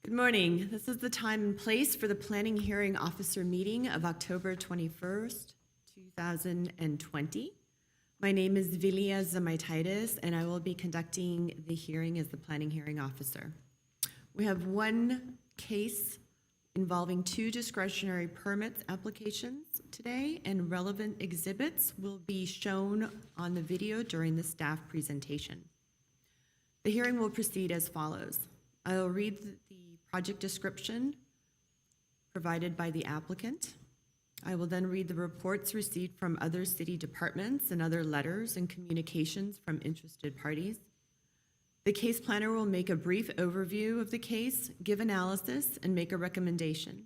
Good morning. This is the time and place for the Planning Hearing Officer meeting of October 21st, 2020. My name is Vilia Zamaitaitis, and I will be conducting the hearing as the Planning Hearing Officer. We have one case involving two discretionary permits applications today, and relevant exhibits will be shown on the video during the staff presentation. The hearing will proceed as follows. I will read the project description provided by the applicant. I will then read the reports received from other city departments and other letters and communications from interested parties. The case planner will make a brief overview of the case, give analysis, and make a recommendation.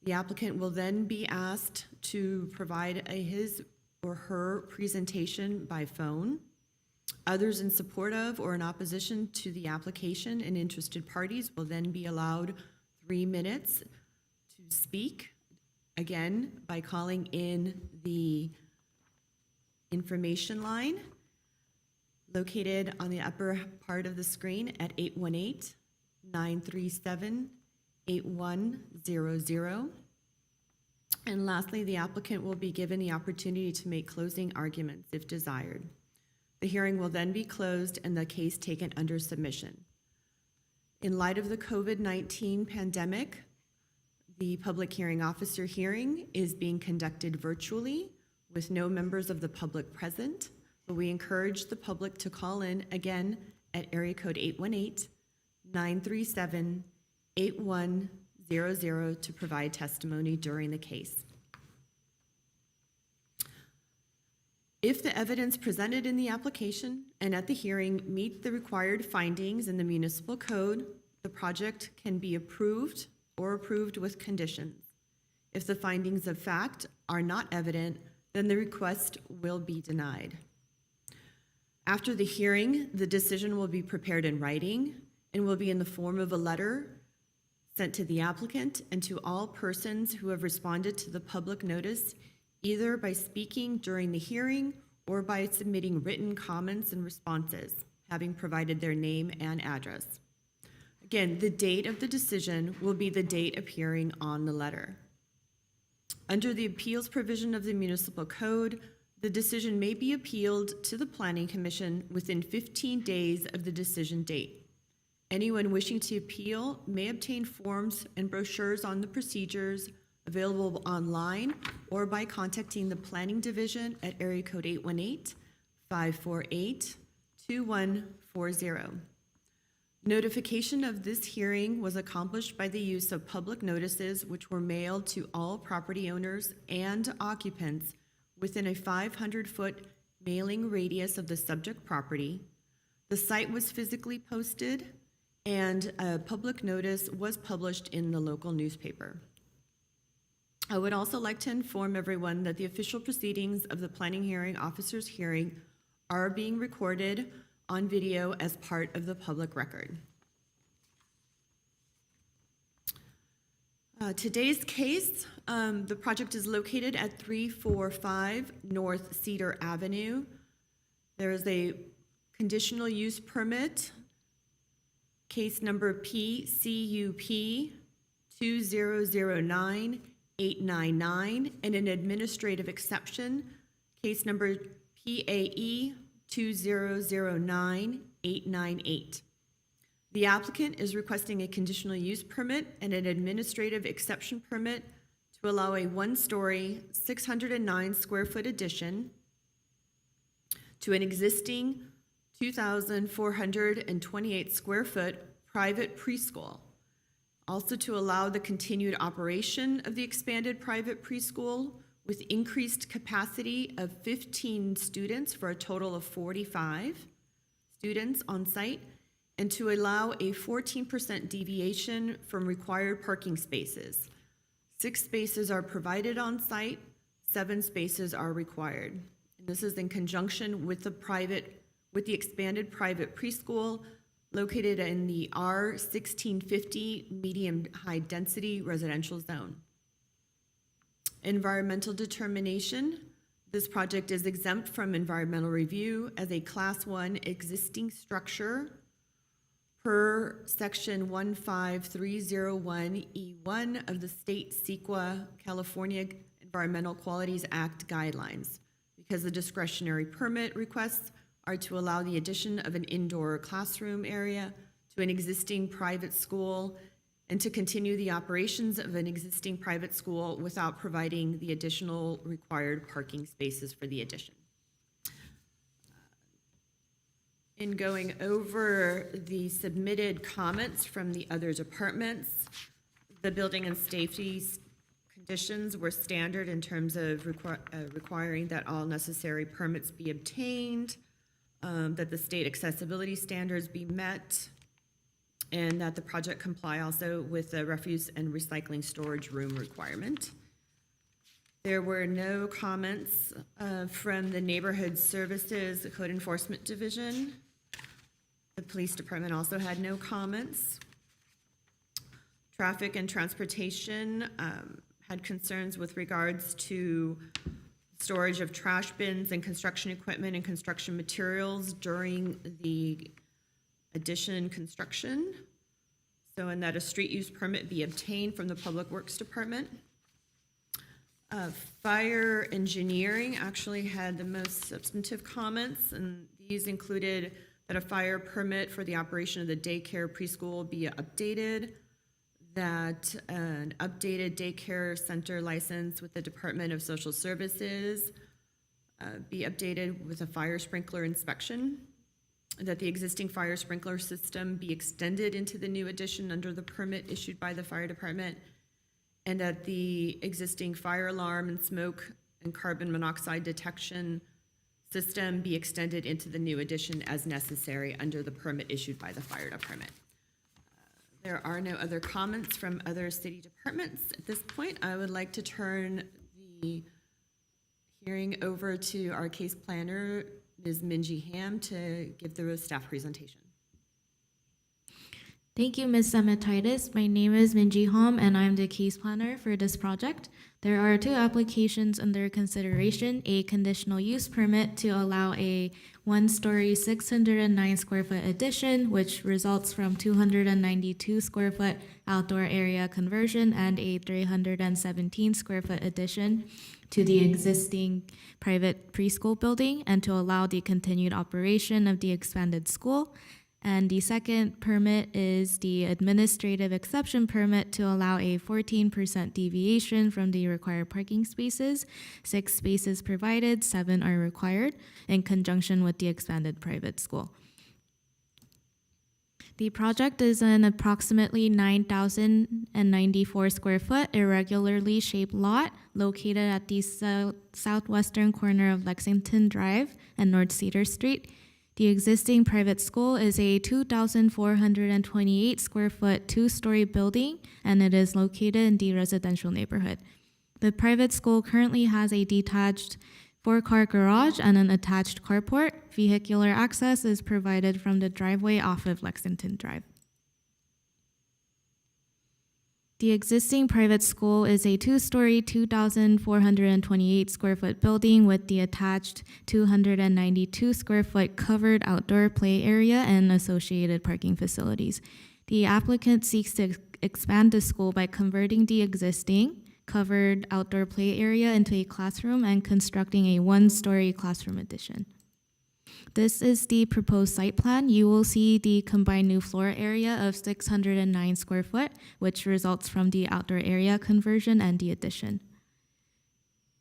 The applicant will then be asked to provide his or her presentation by phone. Others in support of or in opposition to the application and interested parties will then be allowed 3 minutes to speak, again, by calling in the information line located on the upper part of the screen at 818-937-8100. And lastly, the applicant will be given the opportunity to make closing arguments if desired. The hearing will then be closed and the case taken under submission. In light of the COVID-19 pandemic, the public hearing officer hearing is being conducted virtually with no members of the public present, but we encourage the public to call in again at area code 818-937-8100 to provide testimony during the case. If the evidence presented in the application and at the hearing meet the required findings in the municipal code, the project can be approved or approved with conditions. If the findings of fact are not evident, then the request will be denied. After the hearing, the decision will be prepared in writing and will be in the form of a letter sent to the applicant and to all persons who have responded to the public notice, either by speaking during the hearing or by submitting written comments and responses, having provided their name and address. Again, the date of the decision will be the date appearing on the letter. Under the appeals provision of the municipal code, the decision may be appealed to the Planning Commission within 15 days of the decision date. Anyone wishing to appeal may obtain forms and brochures on the procedures available online or by contacting the Planning Division at area code 818-548-2140. Notification of this hearing was accomplished by the use of public notices which were mailed to all property owners and occupants within a 500-foot mailing radius of the subject property. The site was physically posted and a public notice was published in the local newspaper. I would also like to inform everyone that the official proceedings of the Planning Hearing Officer's hearing are being recorded on video as part of the public record. Today's case, the project is located at 345 North Cedar Avenue. There is a conditional use permit, case number PCUP 2009-899, and an administrative exception, case number PAE 2009-898. The applicant is requesting a conditional use permit and an administrative exception permit to allow a one-story, 609 square foot addition to an existing 2,428 square foot private preschool. Also to allow the continued operation of the expanded private preschool with increased capacity of 15 students for a total of 45 students on site, and to allow a 14% deviation from required parking spaces. 6 spaces are provided on site, 7 spaces are required. And this is in conjunction with the expanded private preschool located in the R1650 medium high density residential zone. Environmental determination. This project is exempt from environmental review as a Class 1 existing structure per section 15301E1 of the state CEQA California Environmental Qualities Act guidelines, because the discretionary permit requests are to allow the addition of an indoor classroom area to an existing private school and to continue the operations of an existing private school without providing the additional required parking spaces for the addition. In going over the submitted comments from the other departments, the building and safety conditions were standard in terms of requiring that all necessary permits be obtained, that the state accessibility standards be met, and that the project comply also with the refuse and recycling storage room requirement. There were no comments from the Neighborhood Services Code Enforcement Division. The police department also had no comments. Traffic and Transportation had concerns with regards to storage of trash bins and construction equipment and construction materials during the addition construction. So, and that a street use permit be obtained from the Public Works Department. Fire engineering actually had the most substantive comments, and these included that a fire permit for the operation of the daycare preschool be updated, that an updated daycare center license with the Department of Social Services be updated with a fire sprinkler inspection, that the existing fire sprinkler system be extended into the new addition under the permit issued by the fire department, and that the existing fire alarm and smoke and carbon monoxide detection system be extended into the new addition as necessary under the permit issued by the fire department. There are no other comments from other city departments. At this point, I would like to turn the hearing over to our case planner, Ms. Minji Ham, to give the staff presentation. Thank you, Ms. Samatitis. My name is Minji Ham, and I'm the case planner for this project. There are two applications under consideration: a conditional use permit to allow a one-story 609 square foot addition, which results from 292 square foot outdoor area conversion, and a 317 square foot addition to the existing private preschool building, and to allow the continued operation of the expanded school. And the second permit is the administrative exception permit to allow a 14% deviation from the required parking spaces. 6 spaces provided, 7 are required, in conjunction with the expanded private school. The project is an approximately 9,094 square foot irregularly shaped lot located at the southwestern corner of Lexington Drive and North Cedar Street. The existing private school is a 2,428 square foot 2-story building, and it is located in the residential neighborhood. The private school currently has a detached 4-car garage and an attached carport. Vehicular access is provided from the driveway off of Lexington Drive. The existing private school is a 2-story, 2,428 square foot building with the attached 292 square foot covered outdoor play area and associated parking facilities. The applicant seeks to expand the school by converting the existing covered outdoor play area into a classroom and constructing a 1-story classroom addition. This is the proposed site plan. You will see the combined new floor area of 609 square foot, which results from the outdoor area conversion and the addition.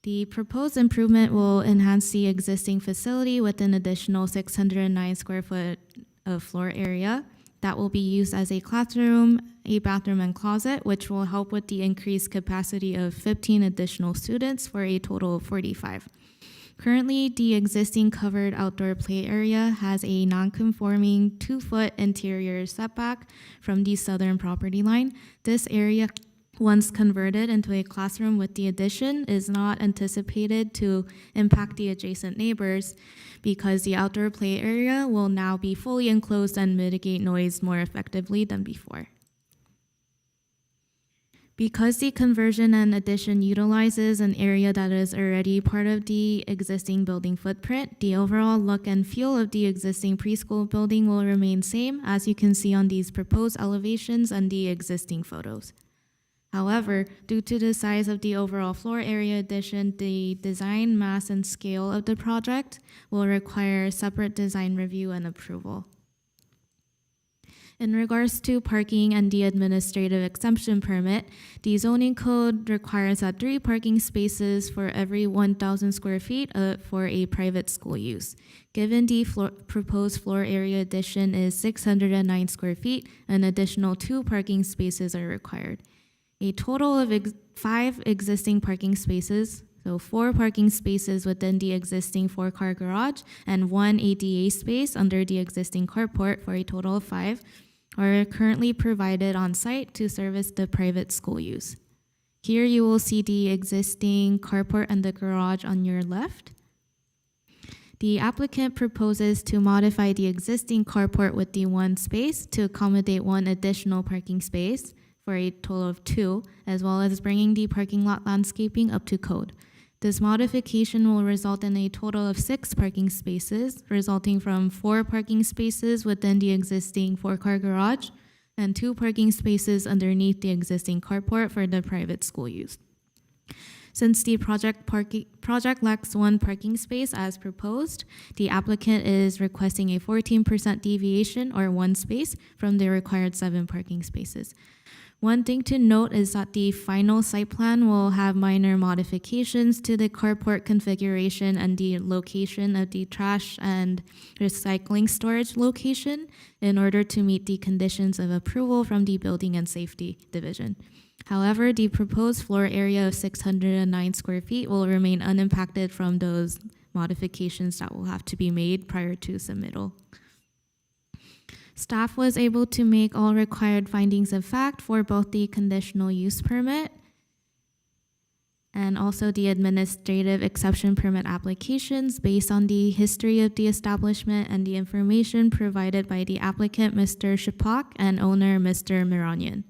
The proposed improvement will enhance the existing facility with an additional 609 square foot of floor area that will be used as a classroom, a bathroom, and closet, which will help with the increased capacity of 15 additional students for a total of 45. Currently, the existing covered outdoor play area has a non-conforming 2-foot interior setback from the southern property line. This area, once converted into a classroom with the addition, is not anticipated to impact the adjacent neighbors because the outdoor play area will now be fully enclosed and mitigate noise more effectively than before. Because the conversion and addition utilizes an area that is already part of the existing building footprint, the overall look and feel of the existing preschool building will remain same, as you can see on these proposed elevations and the existing photos. However, due to the size of the overall floor area addition, the design, mass, and scale of the project will require a separate design review and approval. In regards to parking and the administrative exemption permit, the zoning code requires that 3 parking spaces for every 1,000 square feet for a private school use. Given the proposed floor area addition is 609 square feet, an additional 2 parking spaces are required. A total of 5 existing parking spaces, so 4 parking spaces within the existing 4-car garage and 1 ADA space under the existing carport for a total of 5, are currently provided on site to service the private school use. Here you will see the existing carport and the garage on your left. The applicant proposes to modify the existing carport with the 1 space to accommodate 1 additional parking space for a total of 2, as well as bringing the parking lot landscaping up to code. This modification will result in a total of 6 parking spaces, resulting from 4 parking spaces within the existing 4-car garage and 2 parking spaces underneath the existing carport for the private school use. Since the project lacks 1 parking space as proposed, the applicant is requesting a 14% deviation or 1 space from the required 7 parking spaces. One thing to note is that the final site plan will have minor modifications to the carport configuration and the location of the trash and recycling storage location in order to meet the conditions of approval from the Building and Safety Division. However, the proposed floor area of 609 square feet will remain unimpacted from those modifications that will have to be made prior to submittal. Staff was able to make all required findings of fact for both the conditional use permit and also the administrative exception permit applications based on the history of the establishment and the information provided by the applicant, Mr. Shapak, and owner, Mr. Miranyan.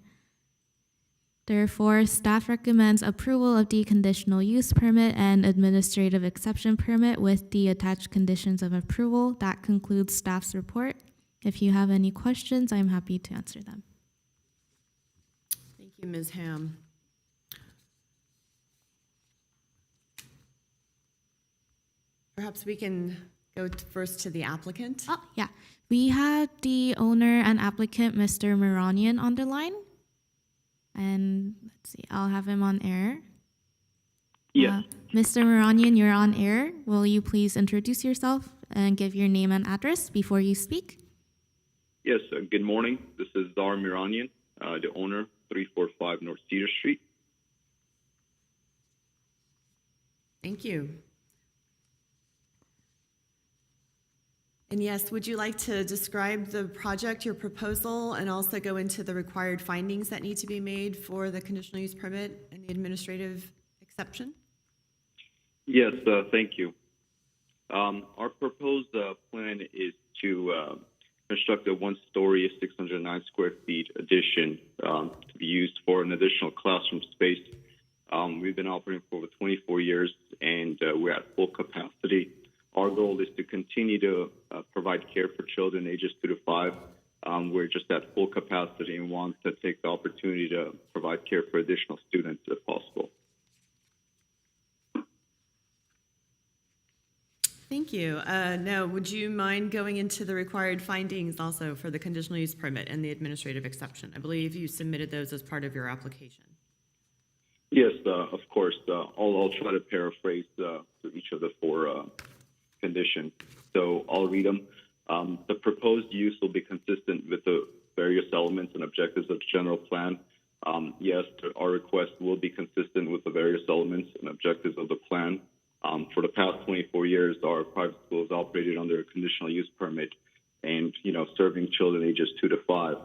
Therefore, staff recommends approval of the conditional use permit and administrative exception permit with the attached conditions of approval. That concludes staff's report. If you have any questions, I'm happy to answer them. Thank you, Ms. Ham. Perhaps we can go first to the applicant. Oh, yeah. We had the owner and applicant, Mr. Miranyan, on the line. And let's see, I'll have him on air. Yes. Mr. Miranyan, you're on air. Will you please introduce yourself and give your name and address before you speak? Yes, good morning. This is Zar Miranyan, the owner, 345 North Cedar Street. Thank you. And yes, would you like to describe the project, your proposal, and also go into the required findings that need to be made for the conditional use permit and the administrative exception? Yes, thank you. Our proposed plan is to construct a 1-story, 609 square feet addition to be used for an additional classroom space. We've been operating for over 24 years, and we're at full capacity. Our goal is to continue to provide care for children ages 2 to 5. We're just at full capacity and want to take the opportunity to provide care for additional students if possible. Thank you. Now, would you mind going into the required findings also for the conditional use permit and the administrative exception? I believe you submitted those as part of your application. Yes, of course. I'll try to paraphrase each of the 4 conditions. So I'll read them. The proposed use will be consistent with the various elements and objectives of the general plan. Yes, our request will be consistent with the various elements and objectives of the plan. For the past 24 years, our private school has operated under a conditional use permit and, serving children ages 2 to 5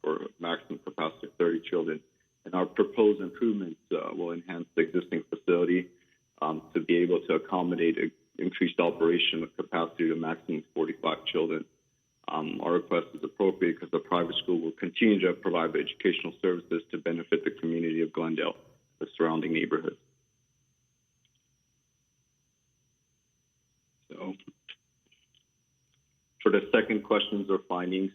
for a maximum capacity of 30 children. And our proposed improvements will enhance the existing facility to be able to accommodate increased operation with capacity to a maximum of 45 children. Our request is appropriate because the private school will continue to provide educational services to benefit the community of For the second questions or findings,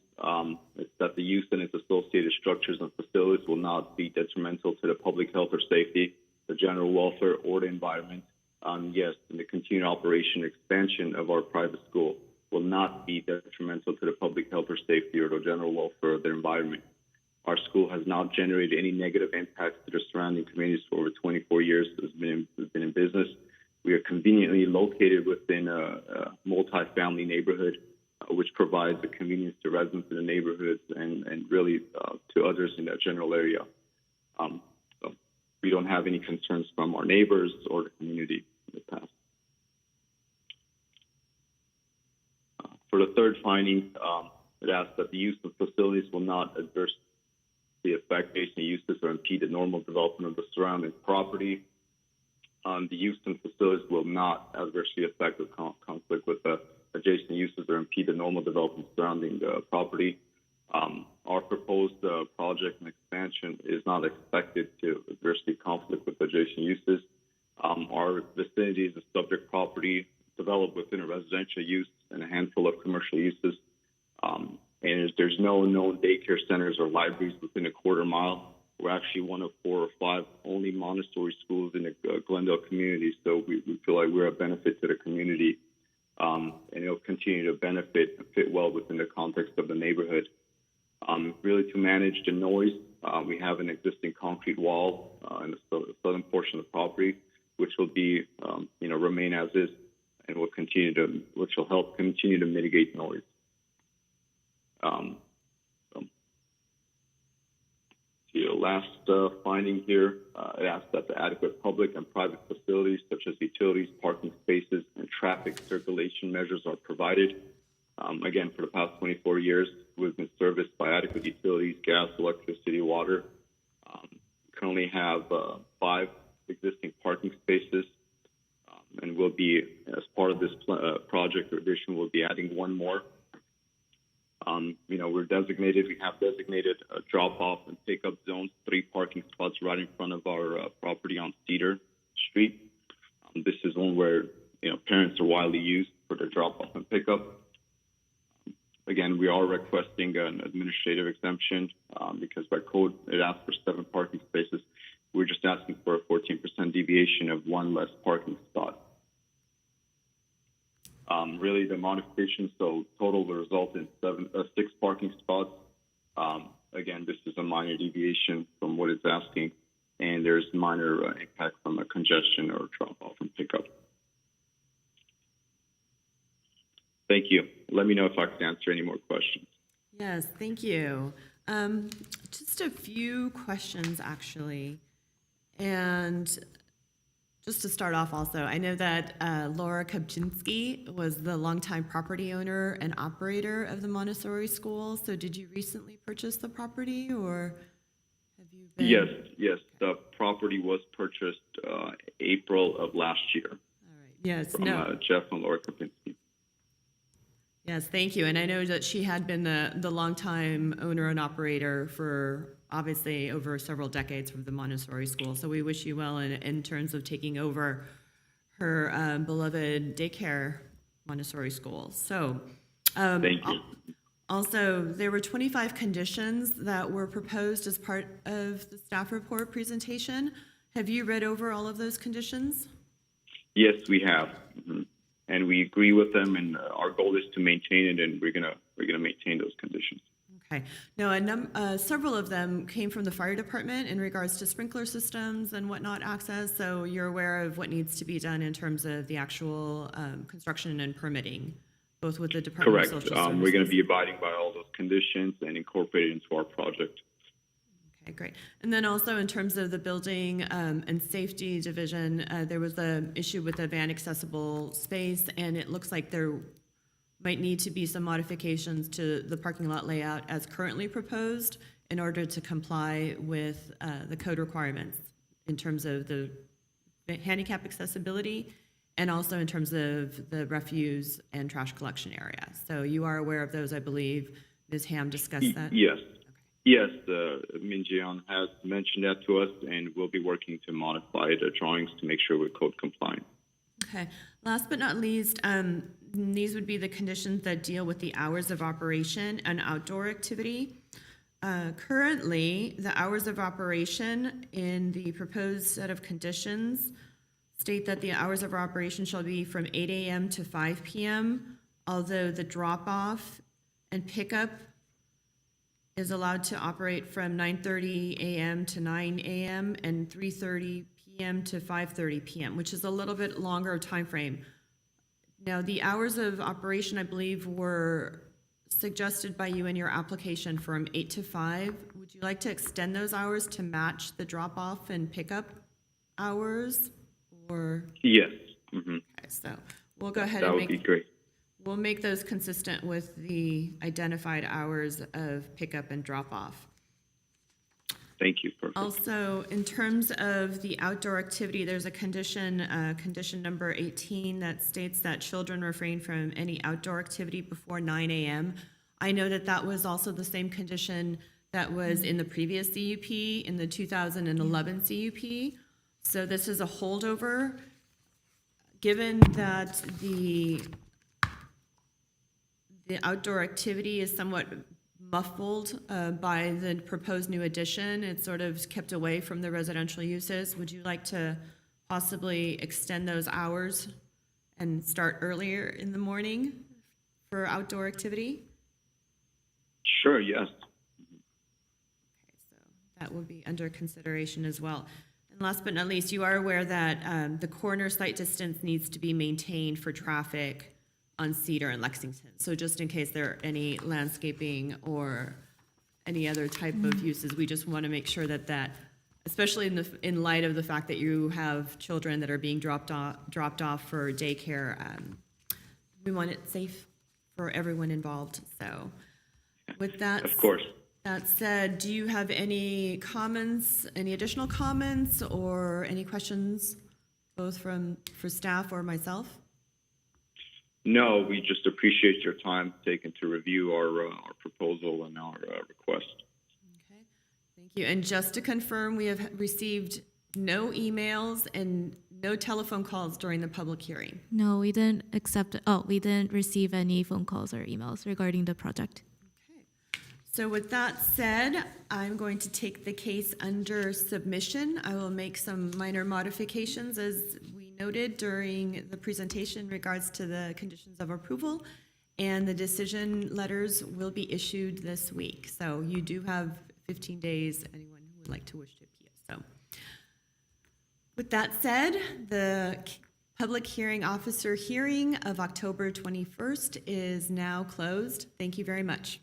it's that the use and its associated structures and facilities will not be detrimental to the public health or safety, the general welfare, or the environment. Yes, and the continued operation and expansion of our private school will not be detrimental to the public health or safety or the general welfare or the environment. Our school has not generated any negative impacts to the surrounding communities for over 24 years it's been in business. We are conveniently located within a multi-family neighborhood, which provides the convenience to residents in the neighborhoods and really to others in that general area. So we don't have any concerns from our neighbors or the community in the past. For the third finding, it asks that the use of facilities will not adversely affect adjacent uses or impede the normal development of the surrounding property. The use and facilities will not adversely affect or conflict with the adjacent uses or impede the normal development surrounding the property. Our proposed project and expansion is not expected to adversely conflict with adjacent uses. Our vicinity is a subject property developed within a residential use and a handful of commercial uses. And there's no known daycare centers or libraries within a quarter mile. We're actually one of 4 or 5 only Montessori schools in the Glendale community, so we feel like we're a benefit to the community, and it'll continue to benefit and fit well within the context of the neighborhood. Really, to manage the noise, we have an existing concrete wall in the southern portion of the property, which will be, remain as is, and which will help continue to mitigate noise. The last finding here, it asks that the adequate public and private facilities such as utilities, parking spaces, and traffic circulation measures are provided. Again, for the past 24 years, we've been serviced by adequate utilities, gas, electricity, water. Currently have 5 existing parking spaces, and we'll be, as part of this project or addition, we'll be adding 1 more. We have designated drop-off and pickup zones, 3 parking spots right in front of our property on Cedar Street. This is one where, parents are widely used for the drop-off and pickup. Again, we are requesting an administrative exemption because by code, it asks for 7 parking spaces. We're just asking for a 14% deviation of 1 less parking spot. Really, the modification, so total will result in 6 parking spots. Again, this is a minor deviation from what it's asking, and there's minor impact from a congestion or drop-off and pickup. Thank you. Let me know if I can answer any more questions. Yes, thank you. Just a few questions, actually. And just to start off also, I know that Laura Kopczynski was the longtime property owner and operator of the Montessori school. So did you recently purchase the property, or have you been? Yes. The property was purchased April of last year. All right. Yes. From Jeff and Laura Kopczynski. Yes, thank you. And I know that she had been the longtime owner and operator for obviously over several decades from the Montessori school. So we wish you well in terms of taking over her beloved daycare Montessori school. So thank you. Also, there were 25 conditions that were proposed as part of the staff report presentation. Have you read over all of those conditions? Yes, we have. Mm-hmm. And we agree with them, and our goal is to maintain it, and we're gonna maintain those conditions. Okay. Now, several of them came from the fire department in regards to sprinkler systems and whatnot access. So you're aware of what needs to be done in terms of the actual construction and permitting, both with the Department of Social Services. We're going to be abiding by all those conditions and incorporate it into our project. Okay, great. And then also in terms of the building and safety division, there was an issue with the van accessible space, and it looks like there might need to be some modifications to the parking lot layout as currently proposed in order to comply with the code requirements in terms of the handicap accessibility and also in terms of the refuse and trash collection area. So you are aware of those, I believe. Ms. Ham discussed that? Yes. Yes, Minjian has mentioned that to us, and we'll be working to modify the drawings to make sure we're code compliant. Okay. Last but not least, these would be the conditions that deal with the hours of operation and outdoor activity. Currently, the hours of operation in the proposed set of conditions state that the hours of operation shall be from 8 a.m. to 5 p.m., although the drop-off and pickup is allowed to operate from 9:30 a.m. to 9 a.m. and 3:30 p.m. to 5:30 p.m., which is a little bit longer time frame. Now, the hours of operation, I believe, were suggested by you in your application from 8 to 5. Would you like to extend those hours to match the drop-off and pickup hours? Or, Yes. Mm-hmm. okay, so we'll go ahead That and would be great. we'll make those consistent with the identified hours of pickup and drop-off. Thank you. Perfect. Also, in terms of the outdoor activity, there's a condition, condition number 18, that states that children refrain from any outdoor activity before 9 a.m. I know that that was also the same condition that was in the previous CUP, in the 2011 CUP. So this is a holdover. Given that the outdoor activity is somewhat muffled by the proposed new addition, it's sort of kept away from the residential uses. Would you like to possibly extend those hours and start earlier in the morning for outdoor activity? Sure. Yes. Okay, so that will be under consideration as well. And last but not least, you are aware that the corner sight distance needs to be maintained for traffic on Cedar and Lexington. So just in case there are any landscaping or any other type of uses, we just want to make sure that especially in light of the fact that you have children that are being dropped off for daycare, we want it safe for everyone involved. So with that, Of course. that said, do you have any comments, any additional comments, or any questions, both for staff or myself? No, we just appreciate your time taken to review our proposal and our request. Okay, thank you. And just to confirm, we have received no emails and no telephone calls during the public hearing. No, we didn't we didn't receive any phone calls or emails regarding the project. Okay. So with that said, I'm going to take the case under submission. I will make some minor modifications as we noted during the presentation in regards to the conditions of approval, and the decision letters will be issued this week. So you do have 15 days, anyone who would like to wish to appeal. So with that said, the public hearing officer hearing of October 21st is now closed. Thank you very much.